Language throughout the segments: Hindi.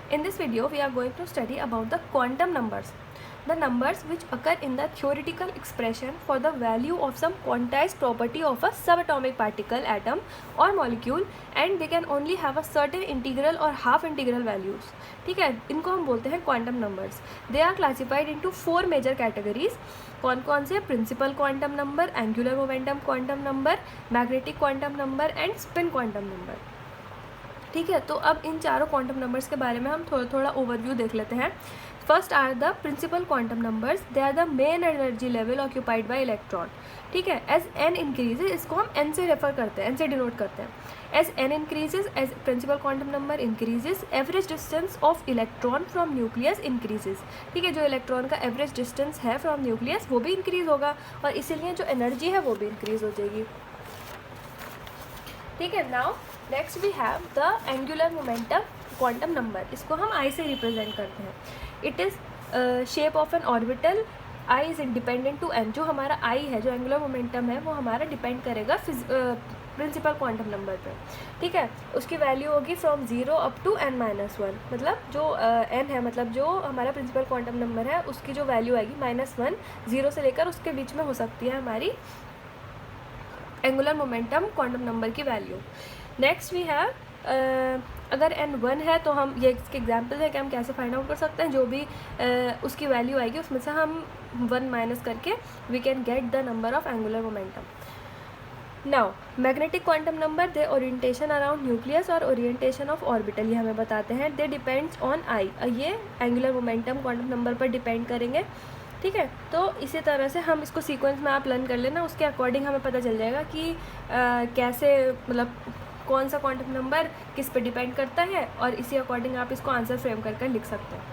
In this video, we are going to study about the quantum numbers. The numbers which occur in the theoretical expression for the value of some quantized property of a subatomic particle, atom or molecule, and they can only have a certain integral or half integral values. ठीक है, इनको हम बोलते हैं quantum numbers. They are classified into 4 major categories. कौन कौन से? Principal quantum number, angular momentum quantum number, magnetic quantum number and spin quantum number. ठीक है, तो अब इन चारों क्वांटम नंबर्स के बारे में हम थोड़ा थोड़ा ओवरव्यू देख लेते हैं. First are the principal quantum numbers. They are the main energy level occupied by electron. ठीक है, एज एन इंक्रीजेज, इसको हम एन से रेफर करते हैं, एन से डिनोट करते हैं. As n increases, as principal quantum number increases, average distance of electron from nucleus increases. ठीक है, जो इलेक्ट्रॉन का एवरेज डिस्टेंस है फ्रॉम न्यूक्लियस वो भी इंक्रीज होगा और इसीलिए जो एनर्जी है वो भी इंक्रीज हो जाएगी. ठीक है, now next we have the angular momentum quantum number. इसको हम आई से रिप्रेजेंट करते हैं. It is shape of an orbital. I is independent to n. जो हमारा आई है, जो एंगुलर मोमेंटम है, वो हमारा डिपेंड करेगा प्रिंसिपल क्वांटम नंबर पर. ठीक है, उसकी वैल्यू होगी फ्रॉम 0 अप टू n-1. मतलब जो n है, मतलब जो हमारा प्रिंसिपल क्वांटम नंबर है उसकी जो वैल्यू आएगी -1, 0 से लेकर उसके बीच में हो सकती है हमारी एंगुलर मोमेंटम क्वांटम नंबर की वैल्यू. नेक्स्ट वी हैव अगर n1 है तो हम ये इसके एग्जांपल है कि हम कैसे फाइंड आउट कर सकते हैं. जो भी उसकी वैल्यू आएगी उसमें से हम 1 माइनस करके we can get the number of angular momentum. Now magnetic quantum number, they orientation around nucleus और ओरिएंटेशन ऑफ ऑर्बिटल ये हमें बताते हैं. They depends on I. ये एंगुलर मोमेंटम क्वांटम नंबर पर डिपेंड करेंगे. ठीक है, तो इसी तरह से हम इसको सीक्वेंस में आप लर्न कर लेना, उसके अकॉर्डिंग हमें पता चल जाएगा कि कैसे, मतलब कौन सा क्वांटम नंबर किस पे डिपेंड करता है और इसी अकॉर्डिंग आप इसको आंसर फ्रेम कर लिख सकते हैं.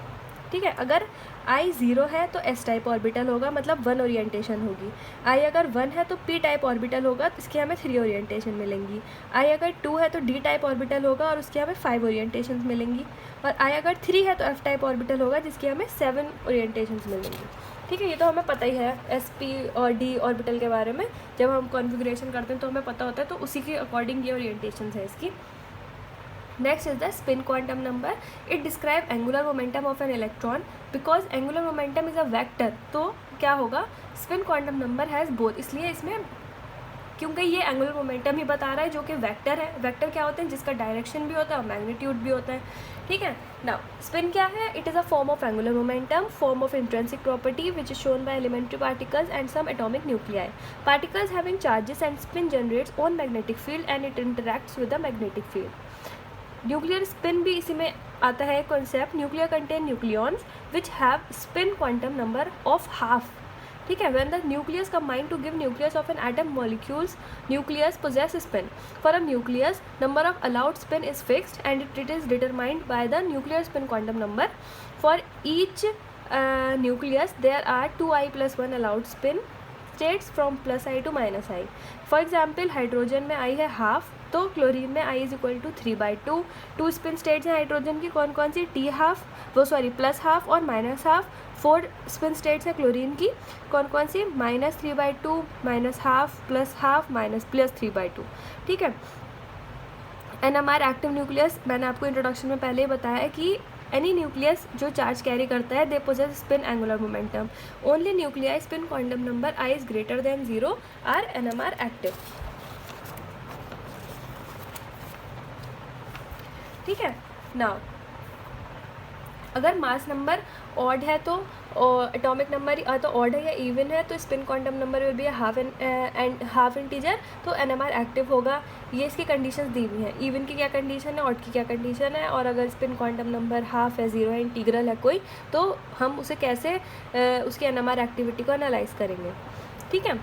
ठीक है, अगर आई 0 है तो एस टाइप ऑर्बिटल होगा, मतलब 1 ओरिएंटेशन होगी. आई अगर 1 है तो पी टाइप ऑर्बिटल होगा, तो इसकी हमें 3 ओरिएंटेशन मिलेंगी. आई अगर 2 है तो डी टाइप ऑर्बिटल होगा और उसकी हमें 5 ओरिएंटेशन मिलेंगी. और आई अगर 3 है तो एफ टाइप ऑर्बिटल होगा जिसकी हमें 7 ओरिएंटेशन मिलेंगी. ठीक है, ये तो हमें पता ही है एस पी और डी ऑर्बिटल के बारे में. जब हम कॉन्फ़िगरेशन करते हैं तो हमें पता होता है, तो उसी के अकॉर्डिंग ये ओरिएंटेशन है इसकी. Next is the spin quantum number. It describe angular momentum of an electron. Because angular momentum is a vector, तो क्या होगा, spin quantum number has both. इसलिए इसमें क्योंकि ये एंगुलर मोमेंटम ही बता रहा है जो कि वेक्टर है. वेक्टर क्या होते हैं, जिसका डायरेक्शन भी होता है और मैग्नीट्यूड भी होता है. ठीक है, नाउ स्पिन क्या है? It is a form of angular momentum, form of intrinsic property which is shown by elementary particles and some atomic nuclei. Particles having charges and spin generates own magnetic field and it interacts with the magnetic field. Nuclear spin भी इसी में आता है concept. Nuclear contain nucleons which have spin quantum number of half. ठीक है, when the nucleus combine to give nucleus of an atom molecules, nucleus possess spin. For a nucleus, number of allowed spin is fixed and it is determined by the nuclear spin quantum number. For each nucleus, there are 2i plus 1 allowed spin states from plus i to minus i. For example, hydrogen में i है हाफ, तो क्लोरीन में i is equal to 3/2. 2 spin states हैं हाइड्रोजन की, कौन कौन सी? टी हाफ, वो सॉरी प्लस हाफ और माइनस हाफ. 4 स्पिन स्टेट्स हैं क्लोरीन की, कौन कौन सी? -3/2, minus half, plus half, minus plus 3/2. ठीक है, NMR एक्टिव न्यूक्लियस, मैंने आपको इंट्रोडक्शन में पहले ही बताया है कि एनी न्यूक्लियस जो चार्ज कैरी करता है they possess spin angular momentum. Only nuclei spin quantum number i is greater than 0 are NMR active. ठीक है, नाउ अगर मास नंबर ऑड है तो एटॉमिक नंबर तो ऑड है या इवन है तो spin quantum number will be half integer, तो NMR एक्टिव होगा. ये इसकी कंडीशंस दी हुई हैं. इवन की क्या कंडीशन है, ऑड की क्या कंडीशन है, और अगर स्पिन क्वांटम नंबर हाफ है, 0 है, इंटीग्रल है कोई, तो हम उसे कैसे उसकी NMR एक्टिविटी को एनालाइज करेंगे. ठीक है,